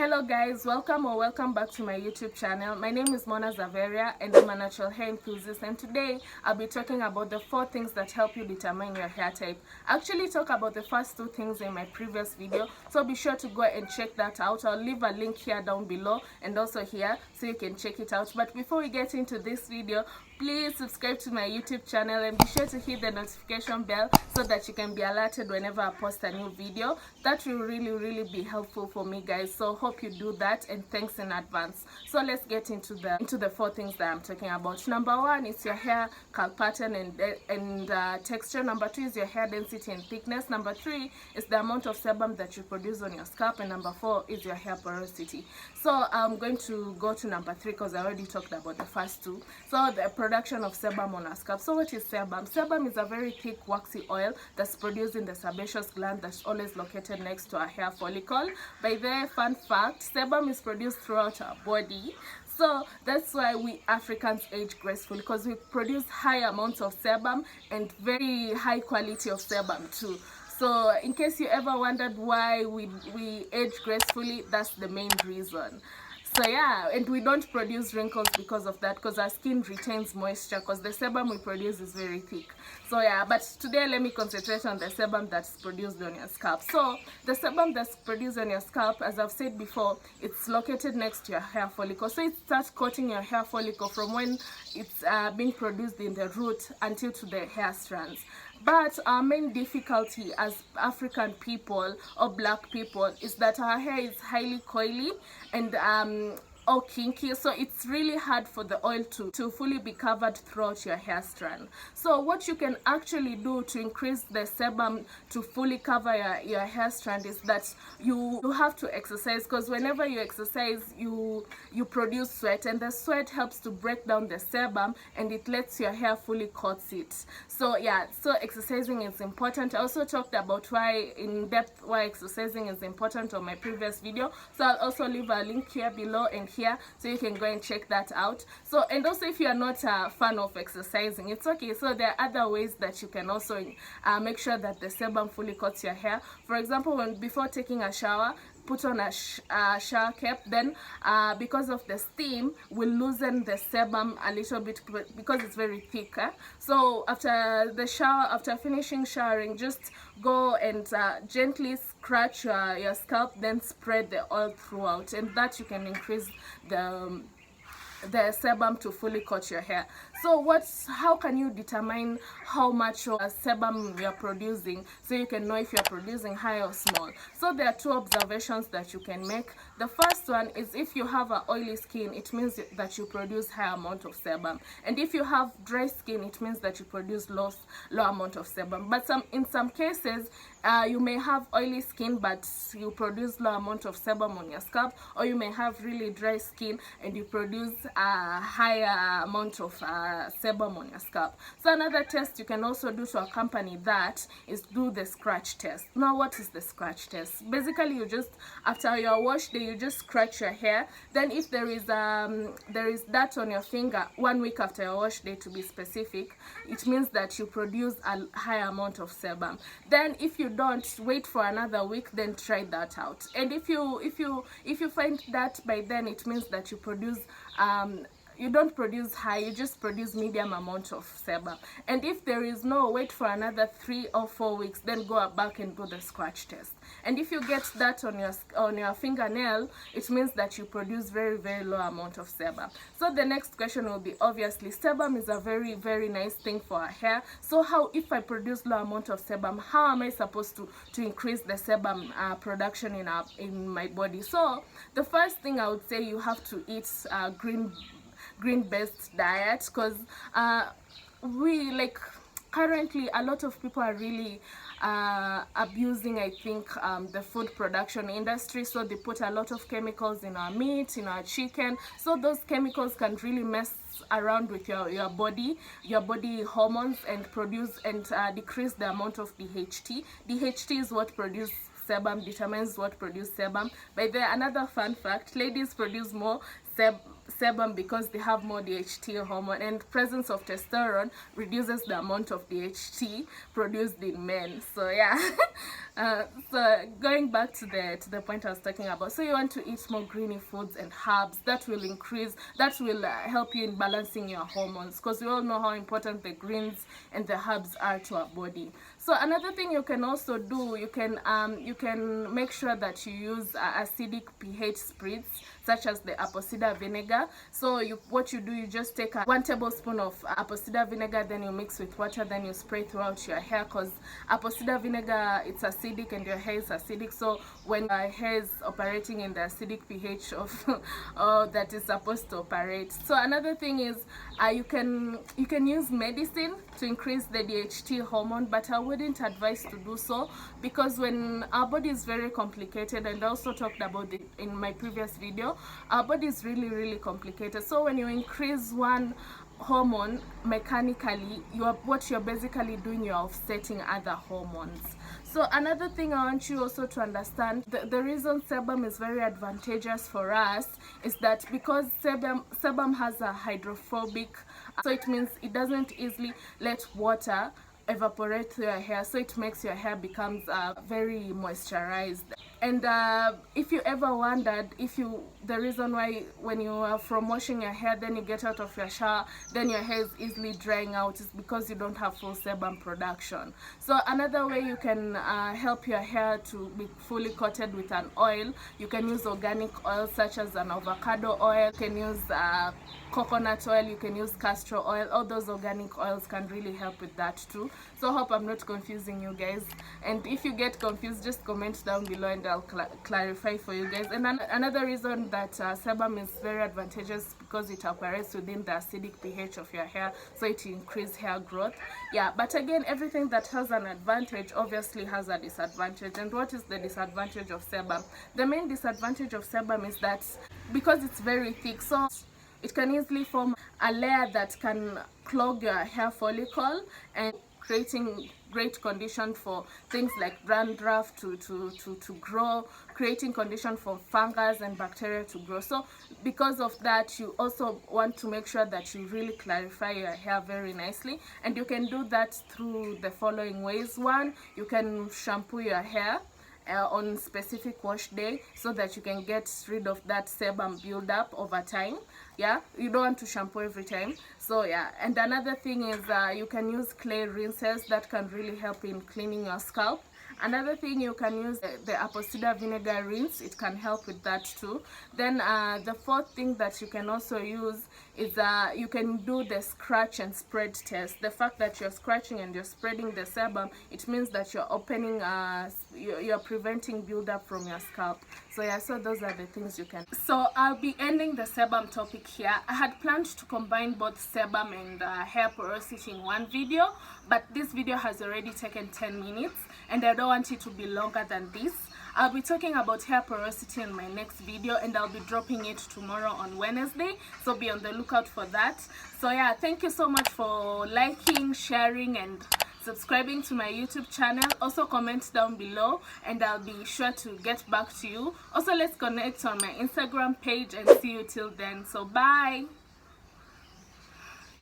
Hello guys, welcome back to my YouTube channel. My name is Mona Zaveria and I'm a natural hair enthusiast, and today I'll be talking about the 4 things that help you determine your hair type. I actually talked about the first 2 things in my previous video, so be sure to go and check that out. I'll leave a link here down below and also here so you can check it out. But before we get into this video, please subscribe to my YouTube channel and be sure to hit the notification bell so that you can be alerted whenever I post a new video. That will really be helpful for me, guys, so hope you do that, and thanks in advance. So let's get into the 4 things that I'm talking about. Number 1 is your hair curl pattern and texture. Number 2 is your hair density and thickness. Number 3 is the amount of sebum that you produce on your scalp, and number 4 is your hair porosity. So I'm going to go to number 3 because I already talked about the first 2. So the production of sebum on our scalp. So what is sebum? Sebum is a very thick waxy oil that's produced in the sebaceous gland that's always located next to our hair follicle. By the way, fun fact, sebum is produced throughout our body. So that's why we Africans age gracefully, because we produce high amounts of sebum and very high quality of sebum too. So in case you ever wondered why we age gracefully, that's the main reason. So yeah, and we don't produce wrinkles because of that, because our skin retains moisture, because the sebum we produce is very thick. So yeah, but today let me concentrate on the sebum that's produced on your scalp. So the sebum that's produced on your scalp, as I've said before, it's located next to your hair follicle. So it starts coating your hair follicle from when it's being produced in the root until to the hair strands. But our main difficulty as African people or black people is that our hair is highly coily and or kinky, so it's really hard for the oil to fully be covered throughout your hair strand. So what you can actually do to increase the sebum to fully cover your hair strand is that you have to exercise, because whenever you exercise you produce sweat, and the sweat helps to break down the sebum and it lets your hair fully coat it. So yeah, so exercising is important. I also talked about why exercising is important on my previous video, so I'll also leave a link here below and here so you can go and check that out. So, and also if you are not a fan of exercising, it's okay. So there are other ways that you can also make sure that the sebum fully coats your hair. For example, before taking a shower, put on a shower cap. Then because of the steam will loosen the sebum a little bit because it's very thick. So after the shower, after finishing showering, just go and gently scratch your scalp, then spread the oil throughout, and that you can increase the sebum to fully coat your hair. So how can you determine how much of sebum you're producing, so you can know if you're producing high or small? So there are 2 observations that you can make. The first one is, if you have an oily skin, it means that you produce high amount of sebum, and if you have dry skin, it means that you produce low amount of sebum. But in some cases you may have oily skin but you produce low amount of sebum on your scalp, or you may have really dry skin and you produce a higher amount of sebum on your scalp. So another test you can also do to accompany that is do the scratch test. Now, what is the scratch test? Basically, you just, after your wash day, you just scratch your hair. Then if there is dirt on your finger 1 week after your wash day, to be specific, it means that you produce a high amount of sebum. Then if you don't, wait for another week, then try that out. And if you find that by then, it means that you produce you don't produce high, you just produce medium amount of sebum. And if there is no, wait for another 3 or 4 weeks, then go back and do the scratch test. And if you get that on your fingernail, it means that you produce very low amount of sebum. So the next question will be, obviously, sebum is a very nice thing for our hair. So how, if I produce low amount of sebum, how am I supposed to increase the sebum production in my body? So the first thing I would say, you have to eat green-based diet, because currently a lot of people are really abusing, I think, the food production industry. So they put a lot of chemicals in our meat, in our chicken. So those chemicals can really mess around with your body hormones, and decrease the amount of DHT. DHT is what produces sebum, determines what produces sebum. By the way, another fun fact, ladies produce more sebum because they have more DHT hormone, and presence of testosterone reduces the amount of DHT produced in men. So yeah. So going back to the point I was talking about, so you want to eat more greeny foods and herbs that will help you in balancing your hormones, because we all know how important the greens and the herbs are to our body. So another thing you can also do, you can make sure that you use acidic pH spirits such as the apple cider vinegar. So what you do, you just take 1 tablespoon of apple cider vinegar, then you mix with water, then you spray throughout your hair, because apple cider vinegar, it's acidic and your hair is acidic. So when your hair is operating in the acidic pH of that is supposed to operate. So another thing is you can use medicine to increase the DHT hormone, but I wouldn't advise to do so, because when our body is very complicated, and I also talked about it in my previous video, our body is really complicated. So when you increase one hormone mechanically, what you're basically doing, you're offsetting other hormones. So another thing I want you also to understand, the reason sebum is very advantageous for us is that because sebum has a hydrophobic, so it means it doesn't easily let water evaporate through your hair, so it makes your hair becomes very moisturized. And if you ever wondered the reason why when you are from washing your hair, then you get out of your shower, then your hair is easily drying out, is because you don't have full sebum production. So another way you can help your hair to be fully coated with an oil, you can use organic oil such as an avocado oil, you can use coconut oil, you can use castor oil. All those organic oils can really help with that too. So I hope I'm not confusing you guys, and if you get confused, just comment down below and I'll clarify for you guys. And another reason that sebum is very advantageous, because it operates within the acidic pH of your hair, so it increases hair growth. Yeah, but again, everything that has an advantage obviously has a disadvantage. And what is the disadvantage of sebum? The main disadvantage of sebum is that because it's very thick, so it can easily form a layer that can clog your hair follicle, and creating great condition for things like dandruff to grow, creating condition for fungus and bacteria to grow. So because of that, you also want to make sure that you really clarify your hair very nicely, and you can do that through the following ways. One, you can shampoo your hair on specific wash day, so that you can get rid of that sebum buildup over time. Yeah, you don't want to shampoo every time. So yeah, and another thing is you can use clay rinses that can really help in cleaning your scalp. Another thing, you can use the apple cider vinegar rinse, it can help with that too. Then the fourth thing that you can also use is you can do the scratch and spread test. The fact that you're scratching and you're spreading the sebum, it means that you're opening you're preventing buildup from your scalp. So yeah, so those are the things you can. So I'll be ending the sebum topic here. I had planned to combine both sebum and hair porosity in one video, but this video has already taken 10 minutes and I don't want it to be longer than this. I'll be talking about hair porosity in my next video, and I'll be dropping it tomorrow on Wednesday, so be on the lookout for that. So yeah, thank you so much for liking, sharing and subscribing to my YouTube channel. Also comment down below and I'll be sure to get back to you. Also, let's connect on my Instagram page, and see you till then. So bye.